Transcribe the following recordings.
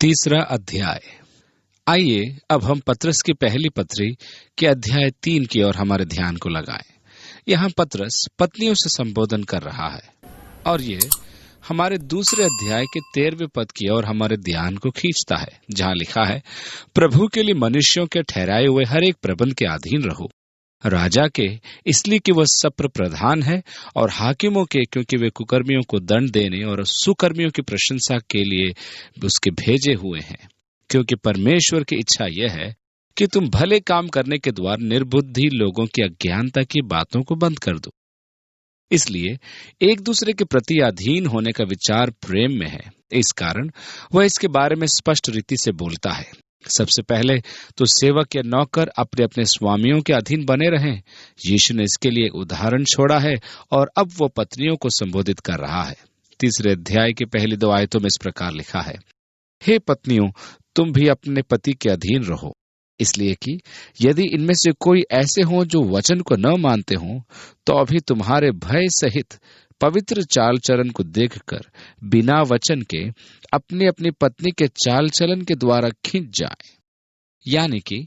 तीसरा अध्याय। आइए अब हम पतरस की पहली पत्री के अध्याय 3 की ओर हमारे ध्यान को लगाएं। यहाँ पतरस पत्नियों से संबोधन कर रहा है और ये हमारे दूसरे अध्याय के 13वें पद की ओर हमारे ध्यान को खींचता है, जहाँ लिखा है, प्रभु के लिए मनुष्यों के ठहराए हुए हर एक प्रबंध के अधीन रहो, राजा के इसलिए कि वह सप्र प्रधान है, और हाकिमों के क्योंकि वे कुकर्मियों को दंड देने और सुकर्मियों की प्रशंसा के लिए उसके भेजे हुए हैं। क्योंकि परमेश्वर की इच्छा यह है कि तुम भले काम करने के द्वारा निर्बुद्धि लोगों की अज्ञानता की बातों को बंद कर दो। इसलिए एक दूसरे के प्रति अधीन होने का विचार प्रेम में है। इस कारण वह इसके बारे में स्पष्ट रीति से बोलता है। सबसे पहले तो सेवक या नौकर अपने अपने स्वामियों के अधीन बने रहें। यीशु ने इसके लिए एक उदाहरण छोड़ा है और अब वो पत्नियों को संबोधित कर रहा है। तीसरे अध्याय की पहली 2 आयतों में इस प्रकार लिखा है, हे पत्नियों, तुम भी अपने पति के अधीन रहो, इसलिए कि यदि इनमें से कोई ऐसे हों जो वचन को न मानते हों, तो अभी तुम्हारे भय सहित पवित्र चाल चलन को देखकर बिना वचन के अपनी अपनी पत्नी के चाल चलन के द्वारा खींच जाए। यानी कि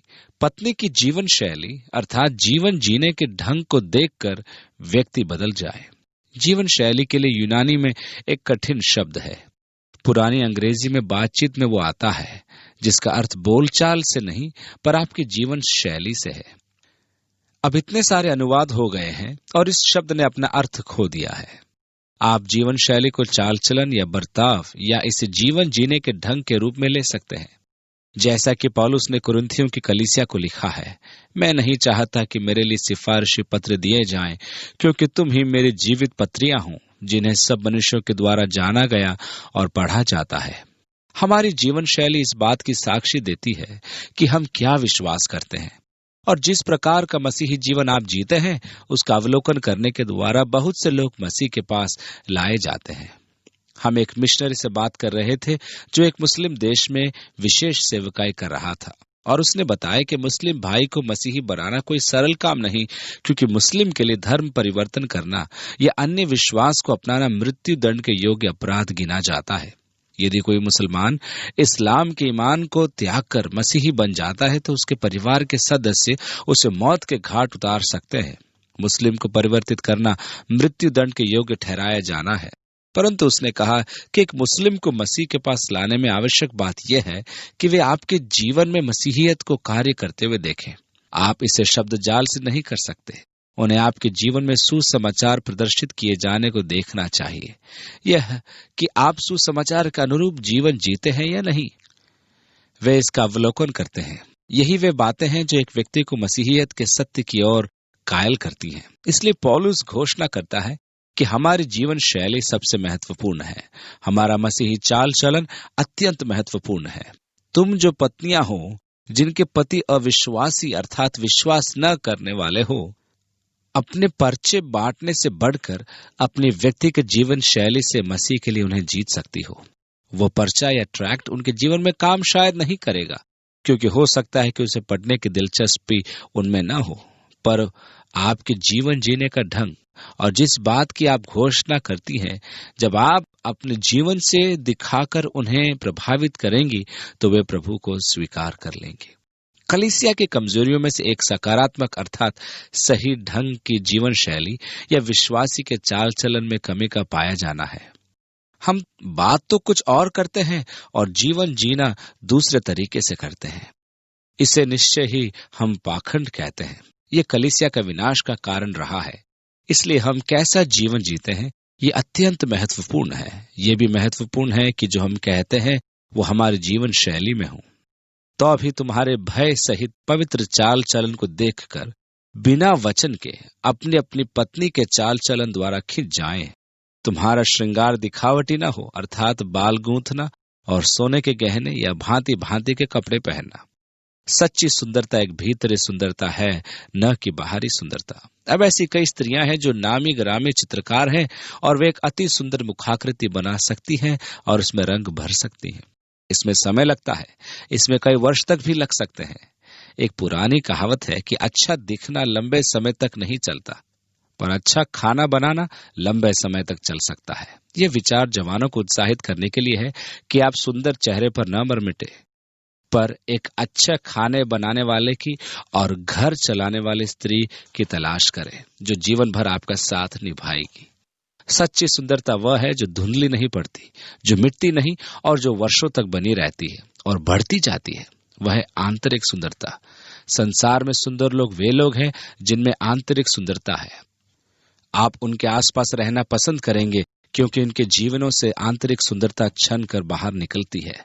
पत्नी की जीवन शैली अर्थात जीवन जीने के ढंग को देखकर व्यक्ति बदल जाए। जीवन शैली के लिए यूनानी में एक कठिन शब्द है। पुरानी अंग्रेजी में बातचीत में वो आता है, जिसका अर्थ बोलचाल से नहीं पर आपकी जीवन शैली से है। अब इतने सारे अनुवाद हो गए हैं और इस शब्द ने अपना अर्थ खो दिया है। आप जीवन शैली को चाल चलन या बर्ताव या इसे जीवन जीने के ढंग के रूप में ले सकते हैं। जैसा कि पौलुस ने कुरिन्थियों की कलीसिया को लिखा है, मैं नहीं चाहता कि मेरे लिए सिफारिशी पत्र दिए जाएं, क्योंकि तुम ही मेरी जीवित पत्रियां हो, जिन्हें सब मनुष्यों के द्वारा जाना गया और पढ़ा जाता है। हमारी जीवन शैली इस बात की साक्षी देती है कि हम क्या विश्वास करते हैं, और जिस प्रकार का मसीही जीवन आप जीते हैं उसका अवलोकन करने के द्वारा बहुत से लोग मसीह के पास लाए जाते हैं। हम एक मिशनरी से बात कर रहे थे जो एक मुस्लिम देश में विशेष सेवकाई कर रहा था, और उसने बताया कि मुस्लिम भाई को मसीही बनाना कोई सरल काम नहीं, क्योंकि मुस्लिम के लिए धर्म परिवर्तन करना या अन्य विश्वास को अपनाना मृत्यु दंड के योग्य अपराध गिना जाता है। यदि कोई मुसलमान इस्लाम के ईमान को त्याग कर मसीही बन जाता है तो उसके परिवार के सदस्य उसे मौत के घाट उतार सकते हैं। मुस्लिम को परिवर्तित करना मृत्यु दंड के योग्य ठहराया जाना है। परंतु उसने कहा कि एक मुस्लिम को मसीह के पास लाने में आवश्यक बात यह है कि वे आपके जीवन में मसीहियत को कार्य करते हुए देखें। आप इसे शब्द जाल से नहीं कर सकते। उन्हें आपके जीवन में सुसमाचार प्रदर्शित किए जाने को देखना चाहिए, यह कि आप सुसमाचार के अनुरूप जीवन जीते हैं या नहीं। वे इसका अवलोकन करते हैं। यही वे बातें हैं जो एक व्यक्ति को मसीहियत के सत्य की ओर कायल करती हैं। इसलिए पौलुस घोषणा करता है कि हमारी जीवन शैली सबसे महत्वपूर्ण है। हमारा मसीही चाल चलन अत्यंत महत्वपूर्ण है। तुम जो पत्नियां हो जिनके पति अविश्वासी अर्थात विश्वास न करने वाले हो, अपने पर्चे बांटने से बढ़कर अपनी व्यक्तिगत जीवन शैली से मसीह के लिए उन्हें जीत सकती हो। वो पर्चा या ट्रैक्ट उनके जीवन में काम शायद नहीं करेगा, क्योंकि हो सकता है कि उसे पढ़ने की दिलचस्पी उनमें न हो, पर आपके जीवन जीने का ढंग और जिस बात की आप घोषणा करती हैं, जब आप अपने जीवन से दिखाकर उन्हें प्रभावित करेंगी तो वे प्रभु को स्वीकार कर लेंगे। कलीसिया की कमजोरियों में से एक सकारात्मक अर्थात सही ढंग की जीवन शैली या विश्वासी के चाल चलन में कमी का पाया जाना है। हम बात तो कुछ और करते हैं और जीवन जीना दूसरे तरीके से करते हैं। इसे निश्चय ही हम पाखंड कहते हैं। ये कलीसिया का विनाश का कारण रहा है। इसलिए हम कैसा जीवन जीते हैं ये अत्यंत महत्वपूर्ण है। ये भी महत्वपूर्ण है कि जो हम कहते हैं वो हमारी जीवन शैली में हो। तो अभी तुम्हारे भय सहित पवित्र चाल चलन को देखकर बिना वचन के अपनी अपनी पत्नी के चाल चलन द्वारा खिंच जाएं। तुम्हारा श्रृंगार दिखावटी न हो, अर्थात बाल गूंथना और सोने के गहने या भांति भांति के कपड़े पहनना। सच्ची सुंदरता एक भीतरी सुंदरता है, न कि बाहरी सुंदरता। अब ऐसी कई स्त्रियां हैं जो नामी ग्रामी चित्रकार हैं और वे एक अति सुंदर मुखाकृति बना सकती हैं और उसमें रंग भर सकती हैं। इसमें समय लगता है, इसमें कई वर्ष तक भी लग सकते हैं। एक पुरानी कहावत है कि अच्छा दिखना लंबे समय तक नहीं चलता, पर अच्छा खाना बनाना लंबे समय तक चल सकता है। ये विचार जवानों को उत्साहित करने के लिए है कि आप सुंदर चेहरे पर न मर मिटे, पर एक अच्छा खाने बनाने वाले की और घर चलाने वाली स्त्री की तलाश करें जो जीवन भर आपका साथ निभाएगी। सच्ची सुंदरता वह है जो धुंधली नहीं पड़ती, जो मिटती नहीं और जो वर्षों तक बनी रहती है और बढ़ती जाती है। वह है आंतरिक सुंदरता। संसार में सुंदर लोग वे लोग हैं जिनमें आंतरिक सुंदरता है। आप उनके आसपास रहना पसंद करेंगे क्योंकि उनके जीवनों से आंतरिक सुंदरता छन कर बाहर निकलती है।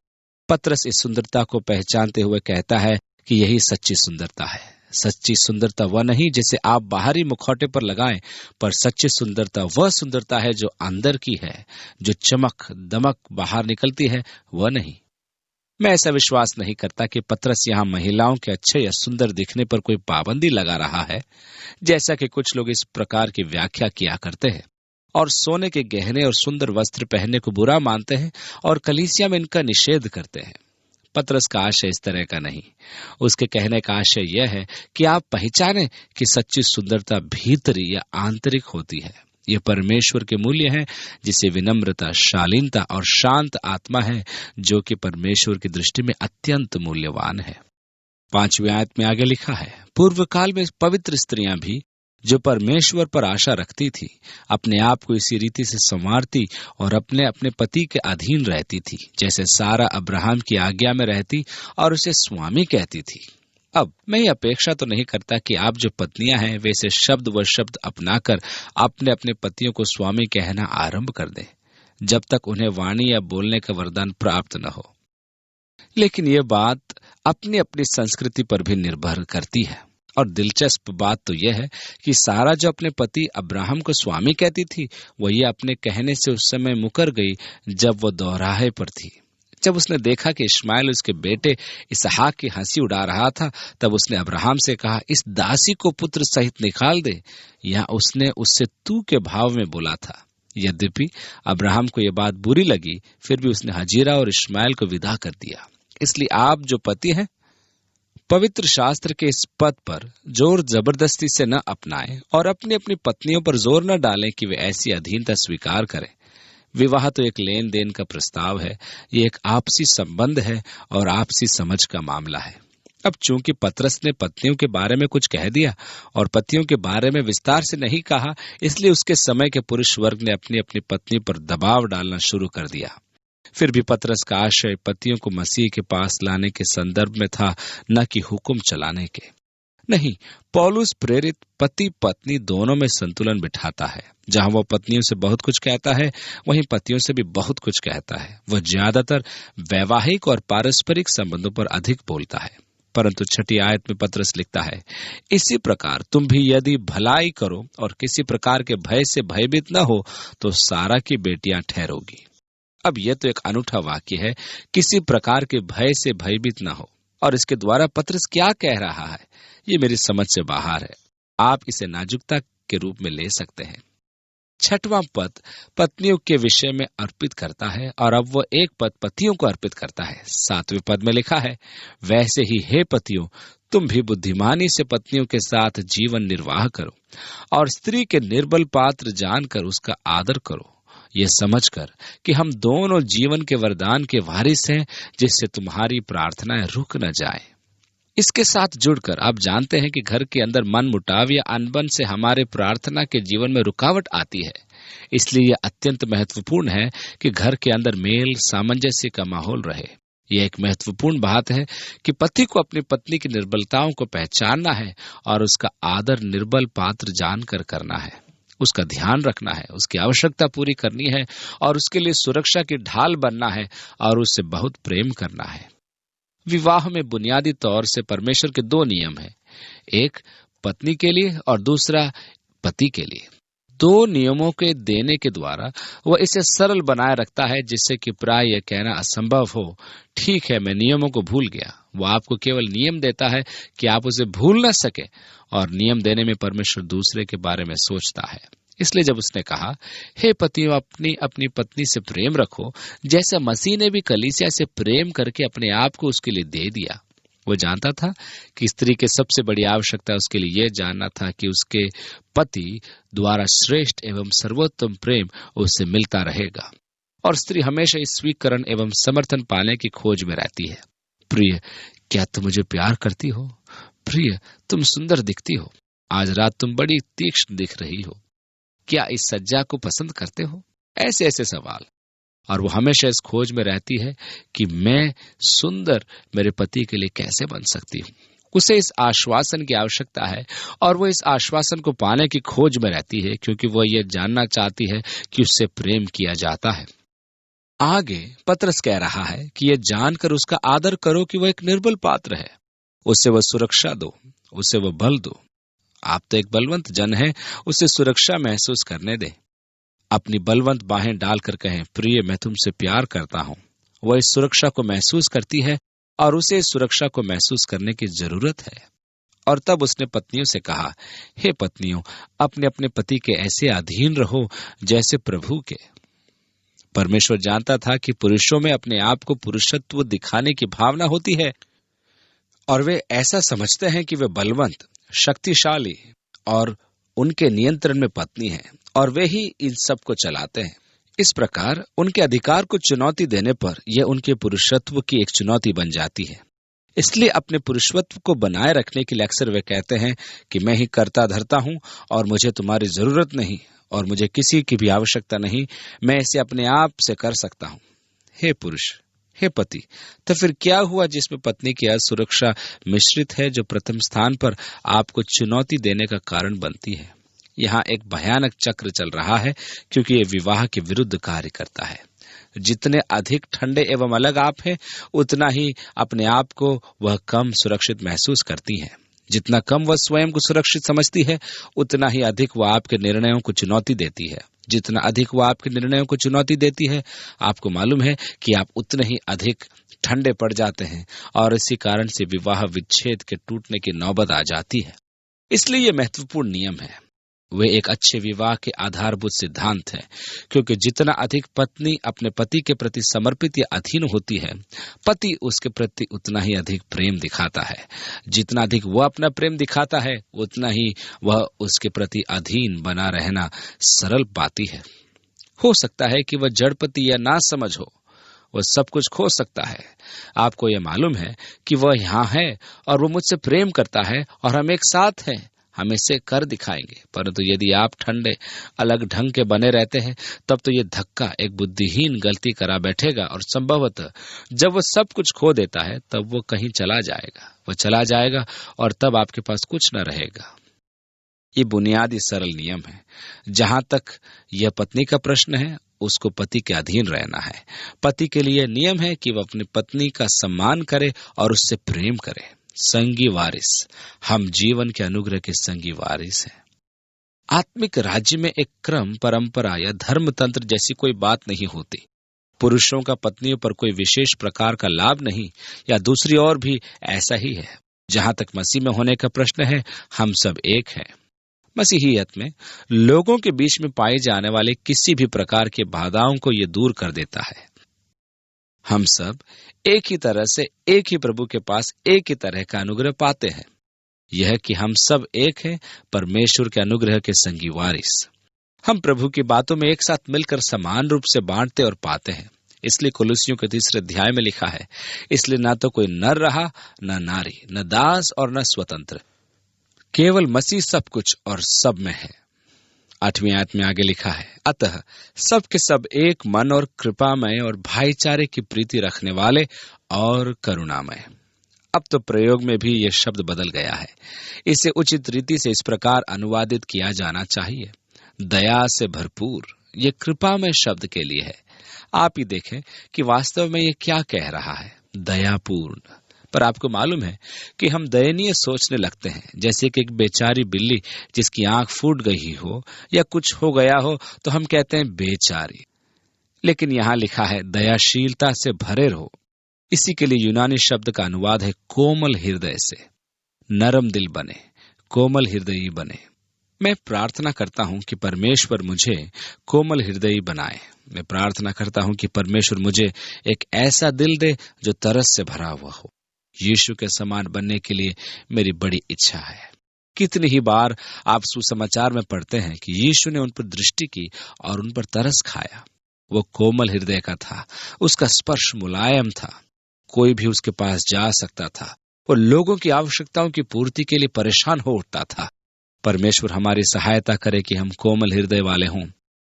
पतरस इस सुंदरता को पहचानते हुए कहता है कि यही सच्ची सुंदरता है। सच्ची सुंदरता वह नहीं जिसे आप बाहरी मुखौटे पर लगाएं, पर सच्ची सुंदरता वह सुंदरता है जो अंदर की है, जो चमक दमक बाहर निकलती है, वह नहीं। मैं ऐसा विश्वास नहीं करता कि पतरस यहाँ महिलाओं के अच्छे या सुंदर दिखने पर कोई पाबंदी लगा रहा है, जैसा कि कुछ लोग इस प्रकार की व्याख्या किया करते हैं और सोने के गहने और सुंदर वस्त्र पहनने को बुरा मानते हैं और कलीसिया में इनका निषेध करते हैं। पतरस का आशय इस तरह का नहीं। उसके कहने का आशय यह है कि आप पहचानें कि सच्ची सुंदरता भीतरी या आंतरिक होती है। यह परमेश्वर के मूल्य है, जिसे विनम्रता, शालीनता और शांत आत्मा है, जो कि परमेश्वर की दृष्टि में अत्यंत मूल्यवान है। 5वीं आयत में आगे लिखा है, पूर्व काल में पवित्र स्त्रियां भी जो परमेश्वर पर आशा रखती थी, अपने आप को इसी रीति से संवारती और अपने अपने पति के अधीन रहती थी, जैसे सारा अब्राहम की आज्ञा में रहती और उसे स्वामी कहती थी। अब मैं ये अपेक्षा तो नहीं करता कि आप जो पत्नियां हैं वे इसे शब्द व शब्द अपनाकर अपने अपने पतियों को स्वामी कहना आरंभ कर दें, जब तक उन्हें वाणी या बोलने का वरदान प्राप्त न हो। लेकिन ये बात अपनी अपनी संस्कृति पर भी निर्भर करती है। और दिलचस्प बात तो यह है कि सारा जो अपने पति अब्राहम को स्वामी कहती थी, वह ये अपने कहने से उस समय मुकर गई जब वह दोराहे पर थी। जब उसने देखा कि इश्माएल उसके बेटे इसहाक की हंसी उड़ा रहा था, तब उसने अब्राहम से कहा, इस दासी को पुत्र सहित निकाल दे। यहाँ उसने उससे तू के भाव में बोला था। यद्यपि अब्राहम को यह बात बुरी लगी, फिर भी उसने हजीरा और इश्माएल को विदा कर दिया। इसलिए आप जो पति हैं, पवित्र शास्त्र के इस पद पर जोर जबरदस्ती से न अपनाएं और अपनी अपनी पत्नियों पर जोर न डालें कि वे ऐसी अधीनता स्वीकार करें। विवाह तो एक लेन देन का प्रस्ताव है, ये एक आपसी संबंध है और आपसी समझ का मामला है। अब चूंकि पतरस ने पत्नियों के बारे में कुछ कह दिया और पतियों के बारे में विस्तार से नहीं कहा, इसलिए उसके समय के पुरुष वर्ग ने अपनी अपनी पत्नी पर दबाव डालना शुरू कर दिया। फिर भी पतरस का आशय पतियों को मसीह के पास लाने के संदर्भ में था, न कि हुक्म चलाने के। नहीं, पौलुस प्रेरित पति पत्नी दोनों में संतुलन बिठाता है। जहां वह पत्नियों से बहुत कुछ कहता है, वहीं पतियों से भी बहुत कुछ कहता है। वह ज्यादातर वैवाहिक और पारस्परिक संबंधों पर अधिक बोलता है। परंतु 6ठी आयत में पतरस लिखता है, इसी प्रकार तुम भी यदि भलाई करो और किसी प्रकार के भय से भयभीत न हो, तो सारा की बेटियां ठहरोगी। अब यह तो एक अनूठा वाक्य है, किसी प्रकार के भय से भयभीत न हो। और इसके द्वारा पतरस क्या कह रहा है, ये मेरी समझ से बाहर है। आप इसे नाजुकता के रूप में ले सकते हैं। 6वां पद पत्नियों के विषय में अर्पित करता है और अब वह एक पद पतियों को अर्पित करता है। 7वें पद में लिखा है, वैसे ही हे पतियों, तुम भी बुद्धिमानी से पत्नियों के साथ जीवन निर्वाह करो और स्त्री के निर्बल पात्र जानकर उसका आदर करो, ये समझकर कि हम दोनों जीवन के वरदान के वारिस हैं, जिससे तुम्हारी प्रार्थनाएं रुक न जाए। इसके साथ जुड़कर आप जानते हैं कि घर के अंदर मन मुटाव या अनबन से हमारे प्रार्थना के जीवन में रुकावट आती है। इसलिए यह अत्यंत महत्वपूर्ण है कि घर के अंदर मेल सामंजस्य का माहौल रहे। यह एक महत्वपूर्ण बात है कि पति को अपनी पत्नी की निर्बलताओं को पहचानना है और उसका आदर निर्बल पात्र जानकर करना है, उसका ध्यान रखना है, उसकी आवश्यकता पूरी करनी है और उसके लिए सुरक्षा की ढाल बनना है और उससे बहुत प्रेम करना है। विवाह में बुनियादी तौर से परमेश्वर के 2 नियम हैं, एक पत्नी के लिए और दूसरा पति के लिए। 2 नियमों के देने के द्वारा वह इसे सरल बनाए रखता है, जिससे कि प्राय यह कहना असंभव हो, ठीक है मैं नियमों को भूल गया। वह आपको केवल नियम देता है कि आप उसे भूल न सके, और नियम देने में परमेश्वर दूसरे के बारे में सोचता है। इसलिए जब उसने कहा, हे पतियों अपनी अपनी पत्नी से प्रेम रखो, जैसा मसीह ने भी कलीसिया से प्रेम करके अपने आप को उसके लिए दे दिया, वो जानता था कि स्त्री की सबसे बड़ी आवश्यकता उसके लिए यह जानना था कि उसके पति द्वारा श्रेष्ठ एवं सर्वोत्तम प्रेम उससे मिलता रहेगा, और स्त्री हमेशा इस स्वीकरण एवं समर्थन पाने की खोज में रहती है। प्रिय, क्या तुम मुझे प्यार करती हो? प्रिय, तुम सुंदर दिखती हो। आज रात तुम बड़ी तीक्ष्ण दिख रही हो। क्या इस सज्जा को पसंद करते हो? ऐसे ऐसे सवाल। और वो हमेशा इस खोज में रहती है कि मैं सुंदर मेरे पति के लिए कैसे बन सकती हूँ। उसे इस आश्वासन की आवश्यकता है, और वो इस आश्वासन को पाने की खोज में रहती है, क्योंकि वह यह जानना चाहती है कि उससे प्रेम किया जाता है। आगे पतरस कह रहा है कि यह जानकर उसका आदर करो कि वह एक निर्बल पात्र है। उसे वह सुरक्षा दो, उसे वह बल दो। आप तो एक बलवंत जन हैं, उसे सुरक्षा महसूस करने दें। अपनी बलवंत बाहें डालकर कहें, प्रिय, मैं तुमसे प्यार करता हूं। वह इस सुरक्षा को महसूस करती है, और उसे इस सुरक्षा को महसूस करने की जरूरत है। और तब उसने पत्नियों से कहा, हे पत्नियों, अपने अपने पति के ऐसे अधीन रहो जैसे प्रभु के। परमेश्वर जानता था कि पुरुषों में अपने आप को पुरुषत्व दिखाने की भावना होती है, और वे ऐसा समझते हैं कि वे बलवंत, शक्तिशाली और उनके नियंत्रण में पत्नी है, और वे ही इन सब को चलाते हैं। इस प्रकार उनके अधिकार को चुनौती देने पर यह उनके पुरुषत्व की एक चुनौती बन जाती है। इसलिए अपने पुरुषत्व को बनाए रखने के लिए अक्सर वे कहते हैं कि मैं ही करता धरता हूं, और मुझे तुम्हारी जरूरत नहीं, और मुझे किसी की भी आवश्यकता नहीं, मैं इसे अपने आप से कर सकता हूं। हे पुरुष, हे पति, तो फिर क्या हुआ जिसमें पत्नी की असुरक्षा मिश्रित है, जो प्रथम स्थान पर आपको चुनौती देने का कारण बनती है? यहाँ एक भयानक चक्र चल रहा है, क्योंकि ये विवाह के विरुद्ध कार्य करता है। जितने अधिक ठंडे एवं अलग आप हैं, उतना ही अपने आप को वह कम सुरक्षित महसूस करती है। जितना कम वह स्वयं को सुरक्षित समझती है, उतना ही अधिक वह आपके निर्णयों को चुनौती देती है। जितना अधिक वह आपके निर्णयों को चुनौती देती है, आपको मालूम है कि आप उतने ही अधिक ठंडे पड़ जाते हैं, और इसी कारण से विवाह विच्छेद के टूटने की नौबत आ जाती है। इसलिए यह महत्वपूर्ण नियम है। वे एक अच्छे विवाह के आधारभूत सिद्धांत हैं, क्योंकि जितना अधिक पत्नी अपने पति के प्रति समर्पित या अधीन होती है, पति उसके प्रति उतना ही अधिक प्रेम दिखाता है। जितना अधिक वह अपना प्रेम दिखाता है, उतना ही वह उसके प्रति अधीन बना रहना सरल पाती है। हो सकता है कि वह जड़पति या ना समझ हो, वह सब कुछ खो सकता है। आपको यह मालूम है कि वह यहाँ है, और वह मुझसे प्रेम करता है, और हम एक साथ हैं। हम इसे कर दिखाएंगे। परंतु यदि आप ठंडे अलग ढंग के बने रहते हैं, तब तो ये धक्का एक बुद्धिहीन गलती करा बैठेगा, और संभवतः जब वह सब कुछ खो देता है, तब वो कहीं चला जाएगा। वह चला जाएगा, और तब आपके पास कुछ न रहेगा। ये बुनियादी सरल नियम है। जहां तक यह पत्नी का प्रश्न है, उसको पति के अधीन रहना है। पति के लिए नियम है कि वह अपनी पत्नी का सम्मान करे और उससे प्रेम करे। संगी वारिस, हम जीवन के अनुग्रह के संगी वारिस हैं। आत्मिक राज्य में एक क्रम, परंपरा या धर्म तंत्र जैसी कोई बात नहीं होती। पुरुषों का पत्नियों पर कोई विशेष प्रकार का लाभ नहीं, या दूसरी ओर भी ऐसा ही है। जहां तक मसीह में होने का प्रश्न है, हम सब एक हैं। मसीहियत में लोगों के बीच में पाए जाने वाले किसी भी प्रकार के बाधाओं को यह दूर कर देता है। हम सब एक ही तरह से एक ही प्रभु के पास एक ही तरह का अनुग्रह पाते हैं। यह कि हम सब एक हैं, परमेश्वर के अनुग्रह के संगी वारिस। हम प्रभु की बातों में एक साथ मिलकर समान रूप से बांटते और पाते हैं। इसलिए कुलुसियों के 3 अध्याय में लिखा है, इसलिए ना तो कोई नर रहा, न नारी, न दास और न स्वतंत्र, केवल मसीह सब कुछ और सब में है। 8वीं आयत में आगे लिखा है, अतः सब के सब एक मन और कृपामय और भाईचारे की प्रीति रखने वाले और करुणामय। अब तो प्रयोग में भी यह शब्द बदल गया है। इसे उचित रीति से इस प्रकार अनुवादित किया जाना चाहिए, दया से भरपूर। ये कृपामय शब्द के लिए है। आप ही देखें कि वास्तव में ये क्या कह रहा है, दयापूर्ण। पर आपको मालूम है कि हम दयनीय सोचने लगते हैं, जैसे कि एक बेचारी बिल्ली जिसकी आंख फूट गई हो या कुछ हो गया हो, तो हम कहते हैं बेचारी। लेकिन यहां लिखा है दयाशीलता से भरे रहो। इसी के लिए यूनानी शब्द का अनुवाद है कोमल हृदय से। नरम दिल बने, कोमल हृदयी बने। मैं प्रार्थना करता हूं कि परमेश्वर मुझे कोमल हृदयी बनाए। मैं प्रार्थना करता हूं कि परमेश्वर मुझे एक ऐसा दिल दे जो तरस से भरा हुआ हो। यीशु के समान बनने के लिए मेरी बड़ी इच्छा है। कितनी ही बार आप सुसमाचार में पढ़ते हैं कि यीशु ने उन पर दृष्टि की और उन पर तरस खाया। वो कोमल हृदय का था, उसका स्पर्श मुलायम था, कोई भी उसके पास जा सकता था। वो लोगों की आवश्यकताओं की पूर्ति के लिए परेशान हो उठता था। परमेश्वर हमारी सहायता करे कि हम कोमल हृदय वाले हों।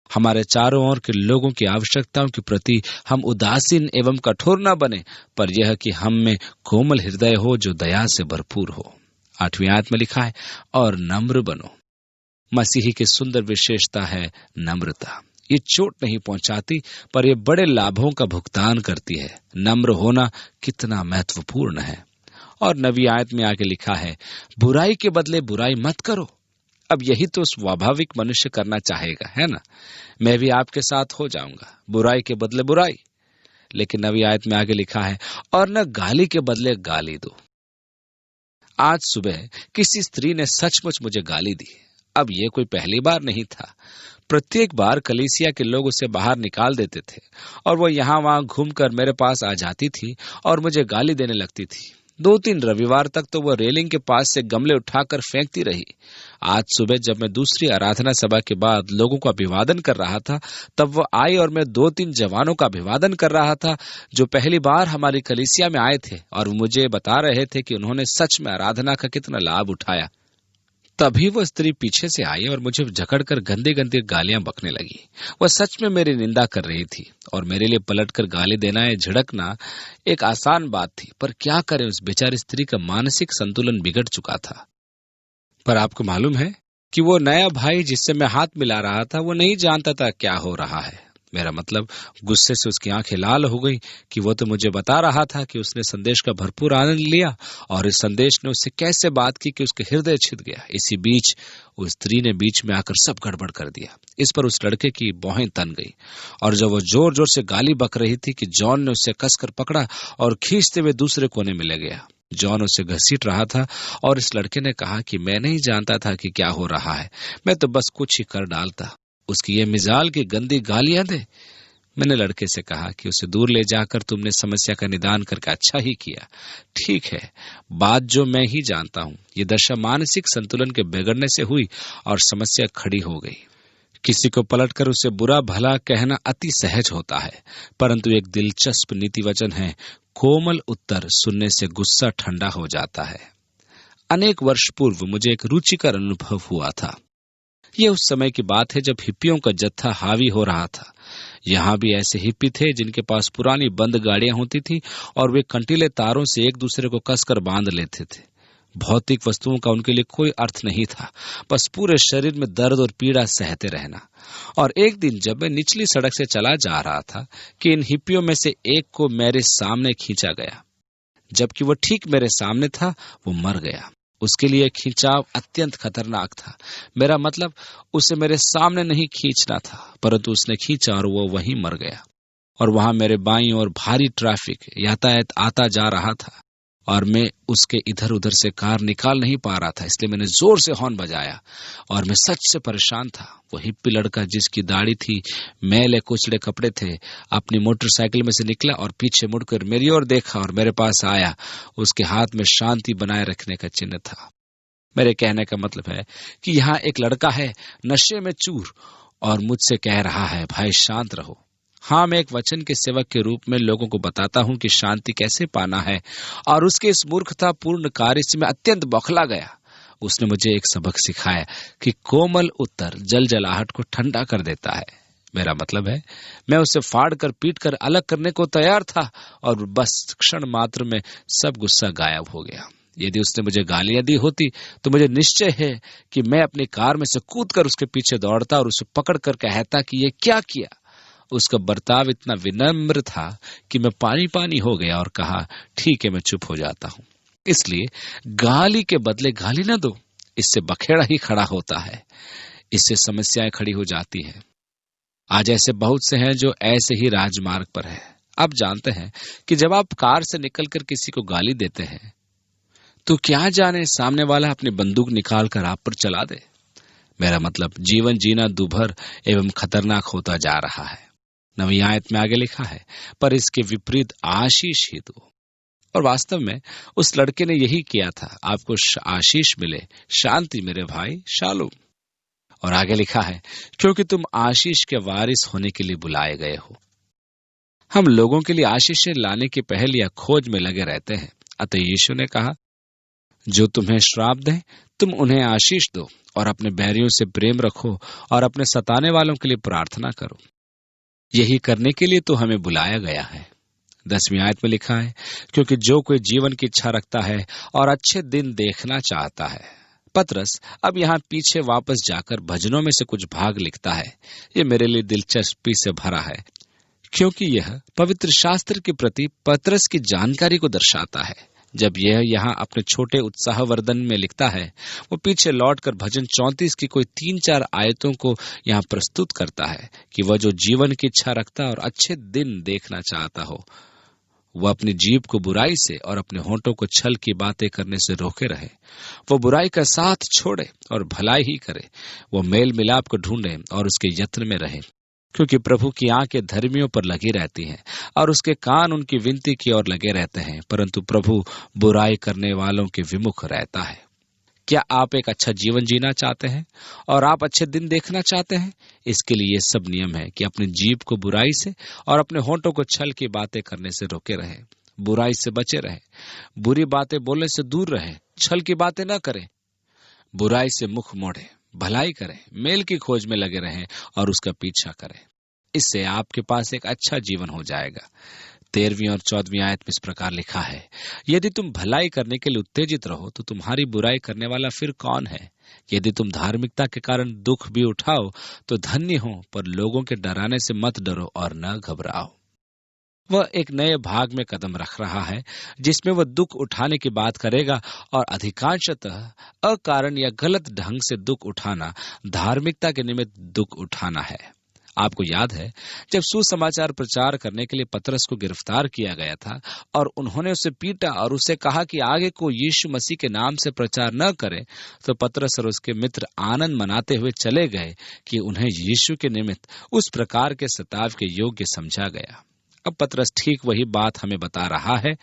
हमारे चारों ओर के लोगों की आवश्यकताओं के प्रति हम उदासीन एवं कठोर न बने, पर यह कि हम में कोमल हृदय हो जो दया से भरपूर हो। 8वीं आयत में लिखा है, और नम्र बनो। मसीही की सुंदर विशेषता है नम्रता। ये चोट नहीं पहुंचाती, पर यह बड़े लाभों का भुगतान करती है। नम्र होना कितना महत्वपूर्ण है। और 9वीं आयत में आगे लिखा है, बुराई के बदले बुराई मत करो। अब यही तो स्वाभाविक मनुष्य करना चाहेगा, है ना? मैं भी आपके साथ हो जाऊंगा, बुराई के बदले बुराई। लेकिन 9वीं आयत में आगे लिखा है, और न गाली के बदले गाली दो। आज सुबह किसी स्त्री ने सचमुच मुझे गाली दी। अब ये कोई पहली बार नहीं था। प्रत्येक बार कलीसिया के लोग उसे बाहर निकाल देते थे और वो यहाँ वहां घूमकर मेरे पास आ जाती थी और मुझे गाली देने लगती थी। 2-3 रविवार तक तो वो रेलिंग के पास से गमले उठाकर फेंकती रही। आज सुबह जब मैं दूसरी आराधना सभा के बाद लोगों को अभिवादन कर रहा था, तब वो आई और मैं 2-3 जवानों का अभिवादन कर रहा था जो पहली बार हमारी कलीसिया में आए थे, और मुझे बता रहे थे कि उन्होंने सच में आराधना का कितना लाभ उठाया। तभी वो स्त्री पीछे से आई और मुझे जकड़कर गंदे गंदे गालियां बकने लगी। वह सच में मेरी निंदा कर रही थी और मेरे लिए पलटकर गाली देना या झिड़कना एक आसान बात थी, पर क्या करें, उस बेचारी स्त्री का मानसिक संतुलन बिगड़ चुका था। पर आपको मालूम है कि वो नया भाई जिससे मैं हाथ मिला रहा था, वो नहीं जानता था क्या हो रहा है। मेरा मतलब, गुस्से से उसकी आंखें लाल हो गई कि वो तो मुझे बता रहा था कि उसने संदेश का भरपूर आनंद लिया और इस संदेश ने उससे कैसे बात की कि उसके हृदय छिद गया। इसी बीच उस स्त्री ने बीच में आकर सब गड़बड़ कर दिया। इस पर उस लड़के की भौहें तन गई और जब वो जोर जोर से गाली बक रही थी कि जॉन ने उसे कसकर पकड़ा और खींचते हुए दूसरे कोने में ले गया। जॉन उसे घसीट रहा था और इस लड़के ने कहा कि मैं नहीं जानता था कि क्या हो रहा है, मैं तो बस कुछ ही कर डालता। उसकी ये मिजाल की गंदी गालियां दे। मैंने लड़के से कहा कि उसे दूर ले जाकर तुमने समस्या का निदान करके अच्छा ही किया। ठीक है, बात जो मैं ही जानता हूं, ये दशा मानसिक संतुलन के बिगड़ने से हुई और समस्या खड़ी हो गई। किसी को पलटकर उसे बुरा भला कहना अति सहज होता है, परंतु एक दिलचस्प नीति वचन है, कोमल उत्तर सुनने से गुस्सा ठंडा हो जाता है। अनेक वर्ष पूर्व मुझे एक रुचिकर अनुभव हुआ था। यह उस समय की बात है जब हिप्पियों का जत्था हावी हो रहा था। यहाँ भी ऐसे हिप्पी थे जिनके पास पुरानी बंद गाड़ियां होती थी और वे कंटीले तारों से एक दूसरे को कसकर बांध लेते थे। भौतिक वस्तुओं का उनके लिए कोई अर्थ नहीं था, बस पूरे शरीर में दर्द और पीड़ा सहते रहना। और एक दिन जब मैं निचली सड़क से चला जा रहा था कि इन हिप्पियों में से एक को मेरे सामने खींचा गया। जबकि वो ठीक मेरे सामने था, वो मर गया। उसके लिए खिंचाव अत्यंत खतरनाक था। मेरा मतलब, उसे मेरे सामने नहीं खींचना था, परंतु उसने खींचा और वो वहीं मर गया। और वहां मेरे बाईं ओर भारी ट्रैफिक यातायात आता जा रहा था और मैं उसके इधर उधर से कार निकाल नहीं पा रहा था, इसलिए मैंने जोर से हॉर्न बजाया और मैं सच से परेशान था। वो हिप्पी लड़का जिसकी दाढ़ी थी, मैले कुचड़े कपड़े थे, अपनी मोटरसाइकिल में से निकला और पीछे मुड़कर मेरी ओर देखा और मेरे पास आया। उसके हाथ में शांति बनाए रखने का चिन्ह था। मेरे कहने का मतलब है कि यहाँ एक लड़का है नशे में चूर और मुझसे कह रहा है, भाई शांत रहो। हाँ, मैं एक वचन के सेवक के रूप में लोगों को बताता हूं कि शांति कैसे पाना है, और उसके इस मूर्खतापूर्ण कार्य से मैं अत्यंत बौखला गया। उसने मुझे एक सबक सिखाया कि कोमल उत्तर जलजलाहट को ठंडा कर देता है। मेरा मतलब है, मैं उसे फाड़ कर पीट कर अलग करने को तैयार था और बस क्षण मात्र में सब गुस्सा गायब हो गया। यदि उसने मुझे गालियां दी होती तो मुझे निश्चय है कि मैं अपनी कार में से कूदकर उसके पीछे दौड़ता और उसे पकड़ कर कहता कि ये क्या किया। उसका बर्ताव इतना विनम्र था कि मैं पानी पानी हो गया और कहा, ठीक है, मैं चुप हो जाता हूं। इसलिए गाली के बदले गाली न दो, इससे बखेड़ा ही खड़ा होता है, इससे समस्याएं खड़ी हो जाती हैं। आज ऐसे बहुत से हैं जो ऐसे ही राजमार्ग पर है। आप जानते हैं कि जब आप कार से निकलकर किसी को गाली देते हैं तो क्या जाने सामने वाला अपनी बंदूक निकाल कर आप पर चला दे। मेरा मतलब, जीवन जीना दुभर एवं खतरनाक होता जा रहा है। 9वीं आयत में आगे लिखा है, पर इसके विपरीत आशीष ही दो। और वास्तव में उस लड़के ने यही किया था। आपको आशीष मिले, शांति मेरे भाई शालूम। और आगे लिखा है, क्योंकि तुम आशीष के वारिस होने के लिए बुलाए गए हो। हम लोगों के लिए आशीष लाने की पहल या खोज में लगे रहते हैं। अतः यीशु ने कहा, जो तुम्हें श्राप दें तुम उन्हें आशीष दो, और अपने बैरियों से प्रेम रखो, और अपने सताने वालों के लिए प्रार्थना करो। यही करने के लिए तो हमें बुलाया गया है। 10वीं आयत में लिखा है, क्योंकि जो कोई जीवन की इच्छा रखता है और अच्छे दिन देखना चाहता है। पतरस अब यहाँ पीछे वापस जाकर भजनों में से कुछ भाग लिखता है। ये मेरे लिए दिलचस्पी से भरा है, क्योंकि यह पवित्र शास्त्र के प्रति पतरस की जानकारी को दर्शाता है। जब यह यहाँ अपने छोटे उत्साहवर्धन में लिखता है, वो पीछे लौटकर भजन 34 की कोई 3-4 आयतों को यहाँ प्रस्तुत करता है कि वह जो जीवन की इच्छा रखता और अच्छे दिन देखना चाहता हो, वह अपनी जीभ को बुराई से और अपने होंठों को छल की बातें करने से रोके रहे। वो बुराई का साथ छोड़े और भलाई ही करे। वो मेल मिलाप को ढूंढे और उसके यत्न में रहे, क्योंकि प्रभु की आंखें धर्मियों पर लगी रहती हैं और उसके कान उनकी विनती की ओर लगे रहते हैं, परंतु प्रभु बुराई करने वालों के विमुख रहता है। क्या आप एक अच्छा जीवन जीना चाहते हैं और आप अच्छे दिन देखना चाहते हैं? इसके लिए ये सब नियम है कि अपनी जीभ को बुराई से और अपने होंठों को छल की बातें करने से रोके रहे। बुराई से बचे रहे, बुरी बातें बोलने से दूर रहे, छल की बातें न करें, बुराई से मुख मोड़े, भलाई करें, मेल की खोज में लगे रहें और उसका पीछा करें। इससे आपके पास एक अच्छा जीवन हो जाएगा। 13वीं और 14वीं आयत में इस प्रकार लिखा है, यदि तुम भलाई करने के लिए उत्तेजित रहो तो तुम्हारी बुराई करने वाला फिर कौन है? यदि तुम धार्मिकता के कारण दुख भी उठाओ तो धन्य हो, पर लोगों के डराने से मत डरो और न घबराओ। वह एक नए भाग में कदम रख रहा है जिसमें वह दुख उठाने की बात करेगा, और अधिकांशतः अकारण या गलत ढंग से दुख उठाना धार्मिकता के निमित्त दुख उठाना है। आपको याद है, जब सुसमाचार प्रचार करने के लिए पतरस को गिरफ्तार किया गया था और उन्होंने उसे पीटा और उसे कहा कि आगे को यीशु मसीह के नाम से प्रचार न करे, तो पतरस और उसके मित्र आनंद मनाते हुए चले गए कि उन्हें यीशु के निमित्त उस प्रकार के सताव के योग्य समझा गया। अब पतरस ठीक वही बात हमें बता रहा है।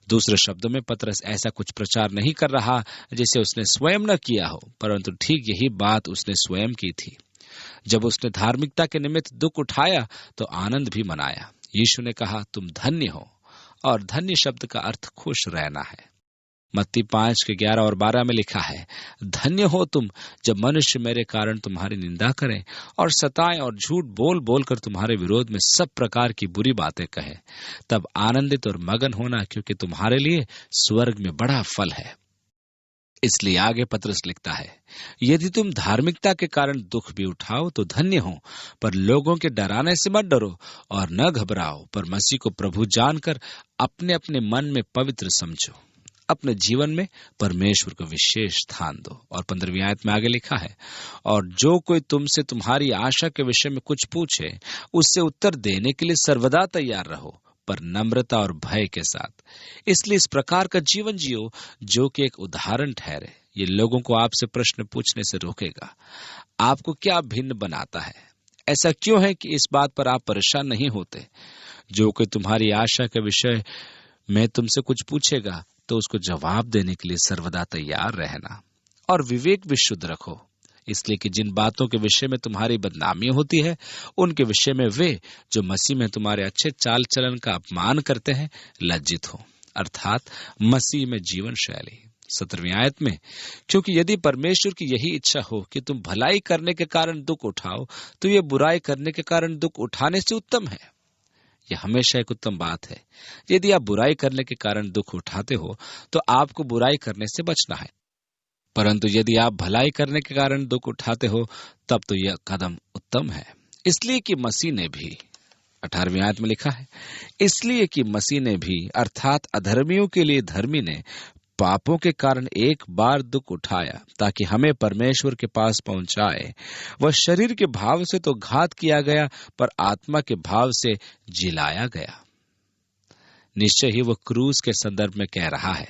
दूसरे शब्दों में, पतरस ऐसा कुछ प्रचार नहीं कर रहा जिसे उसने स्वयं न किया हो, परंतु ठीक यही बात उसने स्वयं की थी। जब उसने धार्मिकता के निमित्त दुख उठाया तो आनंद भी मनाया। यीशु ने कहा, तुम धन्य हो, और धन्य शब्द का अर्थ खुश रहना है। मत्ती 5 के 11 और 12 में लिखा है, धन्य हो तुम जब मनुष्य मेरे कारण तुम्हारी निंदा करें और सताएं और झूठ बोल बोल कर तुम्हारे विरोध में सब प्रकार की बुरी बातें कहें। तब आनंदित और मगन होना, क्योंकि तुम्हारे लिए स्वर्ग में बड़ा फल है। इसलिए आगे पतरस लिखता है, यदि तुम धार्मिकता के कारण दुख भी उठाओ तो धन्य हो, पर लोगों के डराने से मत डरो और न घबराओ, पर मसीह को प्रभु जानकर अपने अपने मन में पवित्र समझो। अपने जीवन में परमेश्वर को विशेष स्थान दो। और 15वीं आयत में आगे लिखा है, और जो कोई तुमसे तुम्हारी आशा के विषय में कुछ पूछे, उससे उत्तर देने के लिए सर्वदा तैयार रहो, पर नम्रता और भय के साथ। इसलिए इस प्रकार का जीवन जियो जो कि एक उदाहरण ठहरे। ये लोगों को आपसे प्रश्न पूछने से रोकेगा। आपको क्या भिन्न बनाता है? ऐसा क्यों है कि इस बात पर आप परेशान नहीं होते? जो कोई तुम्हारी आशा के विषय में तुमसे कुछ पूछेगा तो उसको जवाब देने के लिए सर्वदा तैयार रहना, और विवेक भी शुद्ध रखो, इसलिए कि जिन बातों के विषय में तुम्हारी बदनामी होती है उनके विषय में वे जो मसीह में तुम्हारे अच्छे चाल चलन का अपमान करते हैं लज्जित हो, अर्थात मसीह में जीवन शैली। 17वीं आयत में, क्योंकि यदि परमेश्वर की यही इच्छा हो कि तुम भलाई करने के कारण दुख उठाओ, तो ये बुराई करने के कारण दुख उठाने से उत्तम है। यह हमेशा एक उत्तम बात है। यदि आप बुराई करने के कारण दुख उठाते हो तो आपको बुराई करने से बचना है, परंतु यदि आप भलाई करने के कारण दुख उठाते हो तब तो यह कदम उत्तम है। इसलिए कि मसीह ने भी, 18वीं आयत में लिखा है, इसलिए कि मसीह ने भी अर्थात अधर्मियों के लिए धर्मी ने पापों के कारण एक बार दुख उठाया ताकि हमें परमेश्वर के पास पहुंचाए। वह शरीर के भाव से तो घात किया गया, पर आत्मा के भाव से जिलाया गया। निश्चय ही वह क्रूस के संदर्भ में कह रहा है।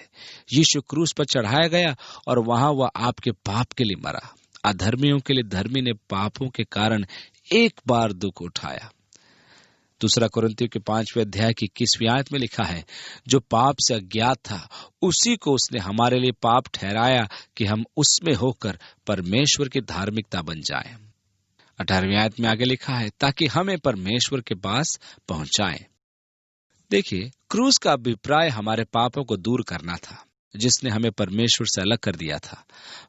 यीशु क्रूस पर चढ़ाया गया और वहां वह आपके पाप के लिए मरा। अधर्मियों के लिए धर्मी ने पापों के कारण एक बार दुख उठाया। दूसरा कुरिन्थियों के 5वें अध्याय की 21वीं आयत में लिखा है, जो पाप से अज्ञात था उसी को उसने हमारे लिए पाप ठहराया कि हम उसमें होकर परमेश्वर की धार्मिकता बन जाएं। 18वीं आयत में आगे लिखा है, ताकि हमें परमेश्वर के पास पहुंचाएं। देखिए, क्रूस का अभिप्राय हमारे पापों को दूर करना था, जिसने हमें परमेश्वर से अलग कर दिया था।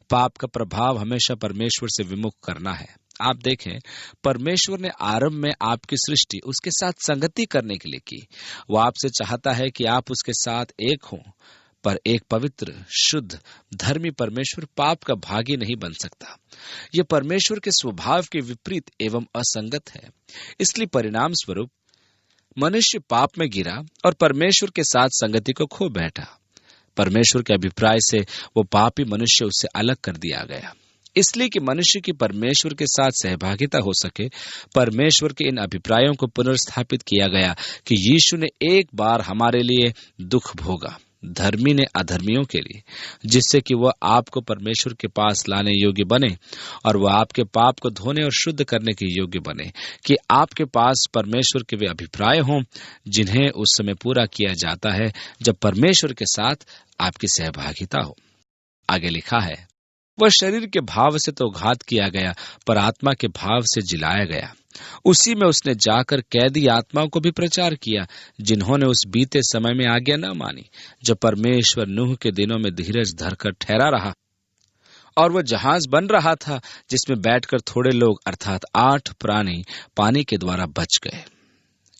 पाप का प्रभाव हमेशा परमेश्वर से विमुख करना है। आप देखें, परमेश्वर ने आरंभ में आपकी सृष्टि उसके साथ संगति करने के लिए की। वो आपसे चाहता है कि आप उसके साथ एक हों, पर एक पवित्र, शुद्ध, धर्मी परमेश्वर पाप का भागी नहीं बन सकता। यह परमेश्वर के स्वभाव के विपरीत एवं असंगत है। इसलिए परिणाम स्वरूप मनुष्य पाप में गिरा और परमेश्वर के साथ संगति को खो बैठा। परमेश्वर के अभिप्राय से वो पापी मनुष्य उससे अलग कर दिया गया। इसलिए कि मनुष्य की परमेश्वर के साथ सहभागिता हो सके, परमेश्वर के इन अभिप्रायों को पुनर्स्थापित किया गया कि यीशु ने एक बार हमारे लिए दुख भोगा, धर्मी ने अधर्मियों के लिए, जिससे कि वह आपको परमेश्वर के पास लाने योग्य बने और वह आपके पाप को धोने और शुद्ध करने के योग्य बने, कि आपके पास परमेश्वर के वे अभिप्राय हों जिन्हें उस समय पूरा किया जाता है जब परमेश्वर के साथ आपकी सहभागिता हो। आगे लिखा है, वह शरीर के भाव से तो घात किया गया, पर आत्मा के भाव से जिलाया गया। उसी में उसने जाकर कैदी आत्माओं को भी प्रचार किया, जिन्होंने उस बीते समय में आज्ञा न मानी, जब परमेश्वर नूह के दिनों में धीरज धरकर ठहरा रहा और वह जहाज बन रहा था, जिसमें बैठकर थोड़े लोग अर्थात 8 प्राणी पानी के द्वारा बच गए।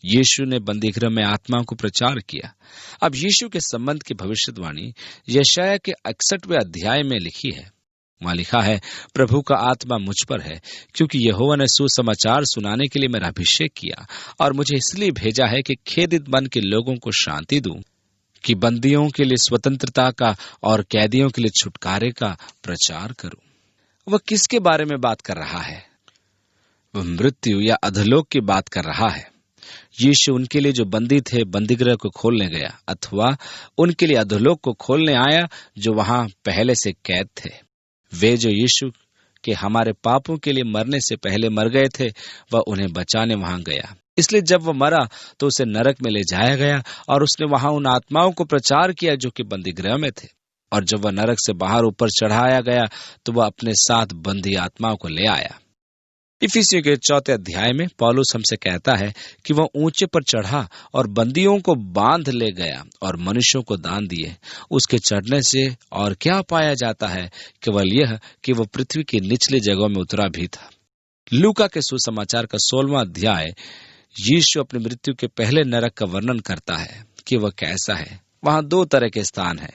यीशु ने बंदीगृह में आत्माओं को प्रचार किया। अब यीशु के संबंध की भविष्यवाणी यशायाह के 61वें अध्याय में लिखी है। वहां लिखा है, प्रभु का आत्मा मुझ पर है, क्योंकि यहोवा ने सुसमाचार सुनाने के लिए मेरा अभिषेक किया और मुझे इसलिए भेजा है कि खेदित मन के लोगों को शांति दूं, कि बंदियों के लिए स्वतंत्रता का और कैदियों के लिए छुटकारे का प्रचार करूं। वह किसके बारे में बात कर रहा है? वह मृत्यु या अधोलोक की बात कर रहा है। यीशु उनके लिए जो बंदी थे बंदीगृह को खोलने गया, अथवा उनके लिए अधोलोक को खोलने आया जो वहां पहले से कैद थे। वे जो यीशु के हमारे पापों के लिए मरने से पहले मर गए थे, वह उन्हें बचाने वहां गया। इसलिए जब वह मरा तो उसे नरक में ले जाया गया और उसने वहां उन आत्माओं को प्रचार किया जो कि बंदीगृह में थे। और जब वह नरक से बाहर ऊपर चढ़ाया गया तो वह अपने साथ बंदी आत्माओं को ले आया। इफिसियों के 4 अध्याय में पौलुस हमसे कहता है कि वह ऊंचे पर चढ़ा और बंदियों को बांध ले गया और मनुष्यों को दान दिए। उसके चढ़ने से और क्या पाया जाता है? केवल यह कि वह पृथ्वी की निचली जगहों में उतरा भी था। लूका के सुसमाचार का 16वां अध्याय यीशु अपनी मृत्यु के पहले नरक का वर्णन करता है कि वह कैसा है। वहां 2 तरह के स्थान है।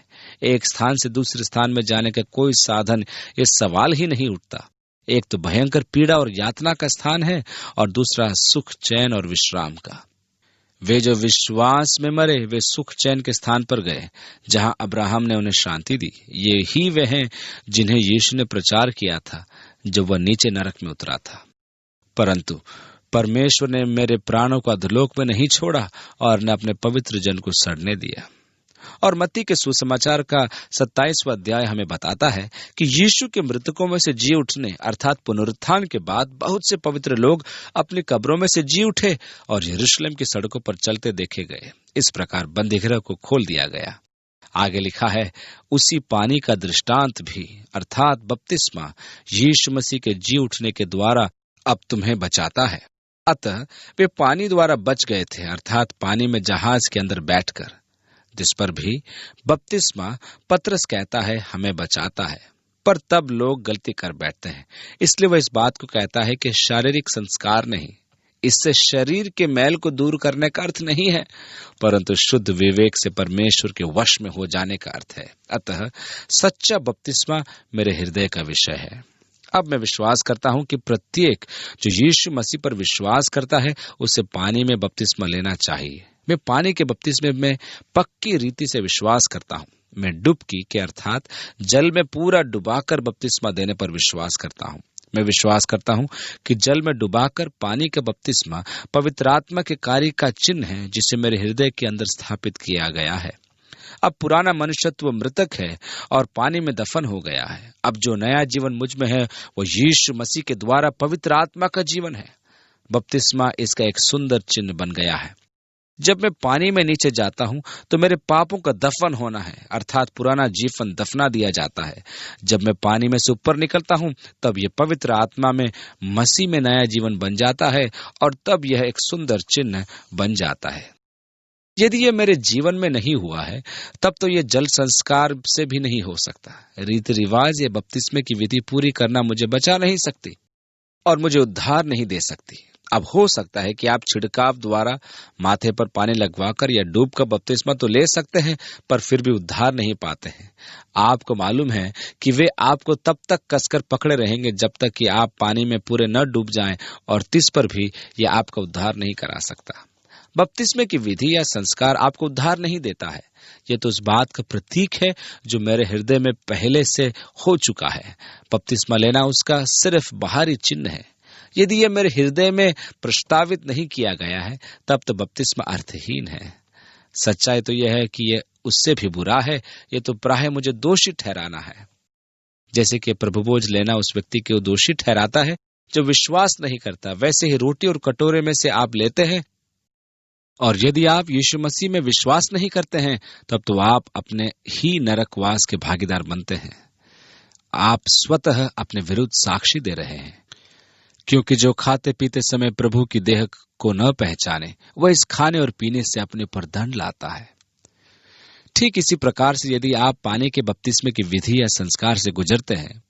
एक स्थान से दूसरे स्थान में जाने का कोई साधन, ये सवाल ही नहीं उठता। एक तो भयंकर पीड़ा और यातना का स्थान है और दूसरा सुख, चैन और विश्राम का। वे जो विश्वास में मरे वे सुख चैन के स्थान पर गए, जहां अब्राहम ने उन्हें शांति दी। ये ही वे हैं जिन्हें यीशु ने प्रचार किया था जब वह नीचे नरक में उतरा था। परंतु परमेश्वर ने मेरे प्राणों को अधोलोक में नहीं छोड़ा और न अपने पवित्र जन को सड़ने दिया। और मत्ती के सुसमाचार का 27वां अध्याय हमें बताता है कि यीशु के मृतकों में से जी उठने अर्थात पुनरुत्थान के बाद बहुत से पवित्र लोग अपनी कब्रों में से जी उठे और यरूशलेम की सड़कों पर चलते देखे गए। इस प्रकार बंदीगृह को खोल दिया गया। आगे लिखा है, उसी पानी का दृष्टांत भी अर्थात बपतिस्मा यीशु मसीह के जी उठने के द्वारा अब तुम्हें बचाता है। अतः वे पानी द्वारा बच गए थे, अर्थात पानी में जहाज के अंदर बैठकर, जिस पर भी बपतिस्मा पतरस कहता है हमें बचाता है। पर तब लोग गलती कर बैठते हैं, इसलिए वह इस बात को कहता है कि शारीरिक संस्कार नहीं, इससे शरीर के मैल को दूर करने का अर्थ नहीं है, परंतु शुद्ध विवेक से परमेश्वर के वश में हो जाने का अर्थ है। अतः सच्चा बपतिस्मा मेरे हृदय का विषय है। अब मैं विश्वास करता हूं कि प्रत्येक जो यीशु मसीह पर विश्वास करता है उसे पानी में बपतिस्मा लेना चाहिए। मैं पानी के बपतिस्मे में पक्की रीति से विश्वास करता हूं। मैं डुबकी के अर्थात जल में पूरा डुबाकर बपतिस्मा देने पर विश्वास करता हूं। मैं विश्वास करता हूं कि जल में डुबाकर पानी का बपतिस्मा पवित्र आत्मा के कार्य का चिन्ह है, जिसे मेरे हृदय के अंदर स्थापित किया गया है। अब पुराना मनुष्यत्व मृतक है और पानी में दफन हो गया है। अब जो नया जीवन मुझ में है वो यीशु मसीह के द्वारा पवित्र आत्मा का जीवन है। बपतिस्मा इसका एक सुंदर चिन्ह बन गया है। जब मैं पानी में नीचे जाता हूं तो मेरे पापों का दफन होना है, अर्थात पुराना जीवन दफना दिया जाता है। जब मैं पानी में से ऊपर निकलता हूं तब यह पवित्र आत्मा में मसीह में नया जीवन बन जाता है और तब यह एक सुंदर चिन्ह बन जाता है। यदि यह मेरे जीवन में नहीं हुआ है तब तो यह जल संस्कार से भी नहीं हो सकता। रीति रिवाज या बपतिस्मे की विधि पूरी करना मुझे बचा नहीं सकती और मुझे उद्धार नहीं दे सकती। अब हो सकता है कि आप छिड़काव द्वारा माथे पर पानी लगवाकर या डूब कर बपतिस्मा तो ले सकते हैं, पर फिर भी उद्धार नहीं पाते हैं। आपको मालूम है कि वे आपको तब तक कसकर पकड़े रहेंगे जब तक कि आप पानी में पूरे न डूब जाएं, और तिस पर भी यह आपका उद्धार नहीं करा सकता। बपतिस्मे की विधि या संस्कार आपको उद्धार नहीं देता है। यह तो उस बात का प्रतीक है जो मेरे हृदय में पहले से हो चुका है। बपतिस्मा लेना उसका सिर्फ बाहरी चिन्ह है। यदि यह मेरे हृदय में प्रस्तावित नहीं किया गया है तब तो बपतिस्मा अर्थहीन है। सच्चाई तो यह है कि यह उससे भी बुरा है। यह तो प्राय मुझे दोषी ठहराना है। जैसे कि प्रभु बोझ लेना उस व्यक्ति को दोषी ठहराता है जो विश्वास नहीं करता, वैसे ही रोटी और कटोरे में से आप लेते हैं, और यदि आप यीशु मसीह में विश्वास नहीं करते हैं तब तो आप अपने ही नरकवास के भागीदार बनते हैं। आप स्वतः अपने विरुद्ध साक्षी दे रहे हैं, क्योंकि जो खाते पीते समय प्रभु की देह को न पहचाने वह इस खाने और पीने से अपने पर दंड लाता है। ठीक इसी प्रकार से यदि आप पानी के बपतिस्मे की विधि या संस्कार से गुजरते हैं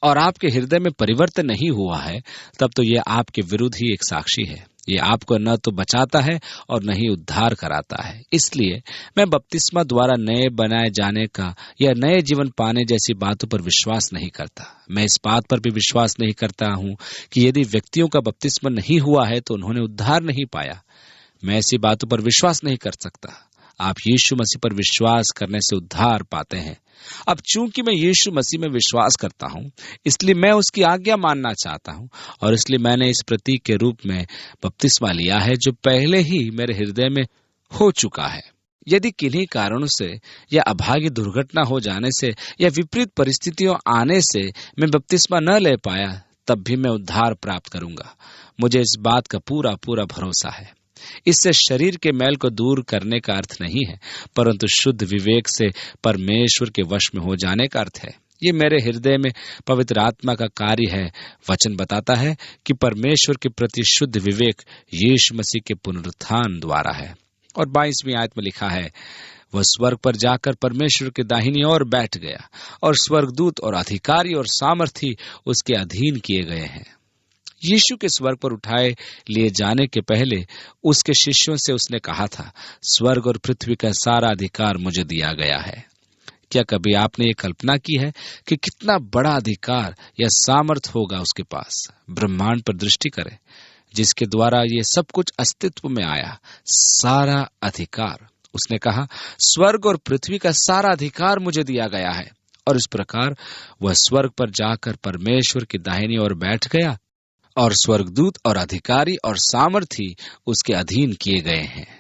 और आपके हृदय में परिवर्तन नहीं हुआ है तब तो यह आपके विरुद्ध ही एक साक्षी है। ये आपको न तो बचाता है और न ही उद्धार कराता है। इसलिए मैं बपतिस्मा द्वारा नए बनाए जाने का या नए जीवन पाने जैसी बातों पर विश्वास नहीं करता। मैं इस बात पर भी विश्वास नहीं करता हूं कि यदि व्यक्तियों का बपतिस्मा नहीं हुआ है तो उन्होंने उद्धार नहीं पाया। मैं ऐसी बातों पर विश्वास नहीं कर सकता। आप यीशु मसीह पर विश्वास करने से उद्धार पाते हैं। अब चूंकि मैं यीशु मसीह में विश्वास करता हूं, इसलिए मैं उसकी आज्ञा मानना चाहता हूं, और इसलिए मैंने इस प्रतीक के रूप में बपतिस्मा लिया है जो पहले ही मेरे हृदय में हो चुका है। यदि किन्हीं कारणों से या अभागी दुर्घटना हो जाने से या विपरीत परिस्थितियों आने से मैं बपतिस्मा न ले पाया तब भी मैं उद्धार प्राप्त करूंगा। मुझे इस बात का पूरा पूरा भरोसा है। इससे शरीर के मैल को दूर करने का अर्थ नहीं है, परंतु शुद्ध विवेक से परमेश्वर के वश में हो जाने का अर्थ है। ये मेरे हृदय में पवित्र आत्मा का कार्य है। वचन बताता है कि परमेश्वर के प्रति शुद्ध विवेक यीशु मसीह के पुनरुत्थान द्वारा है। और 22वीं आयत में लिखा है, वह स्वर्ग पर जाकर परमेश्वर के दाहिनी ओर बैठ गया, और स्वर्गदूत और अधिकारी और सामर्थी उसके अधीन किए गए हैं। यीशु के स्वर्ग पर उठाए लिए जाने के पहले उसके शिष्यों से उसने कहा था, स्वर्ग और पृथ्वी का सारा अधिकार मुझे दिया गया है। क्या कभी आपने ये कल्पना की है कि कितना बड़ा अधिकार या सामर्थ होगा उसके पास? ब्रह्मांड पर दृष्टि करें, जिसके द्वारा ये सब कुछ अस्तित्व में आया। सारा अधिकार, उसने कहा, स्वर्ग और पृथ्वी का सारा अधिकार मुझे दिया गया है। और इस प्रकार वह स्वर्ग पर जाकर परमेश्वर की दाहिनी ओर बैठ गया, और स्वर्गदूत और अधिकारी और सामर्थी उसके अधीन किए गए हैं।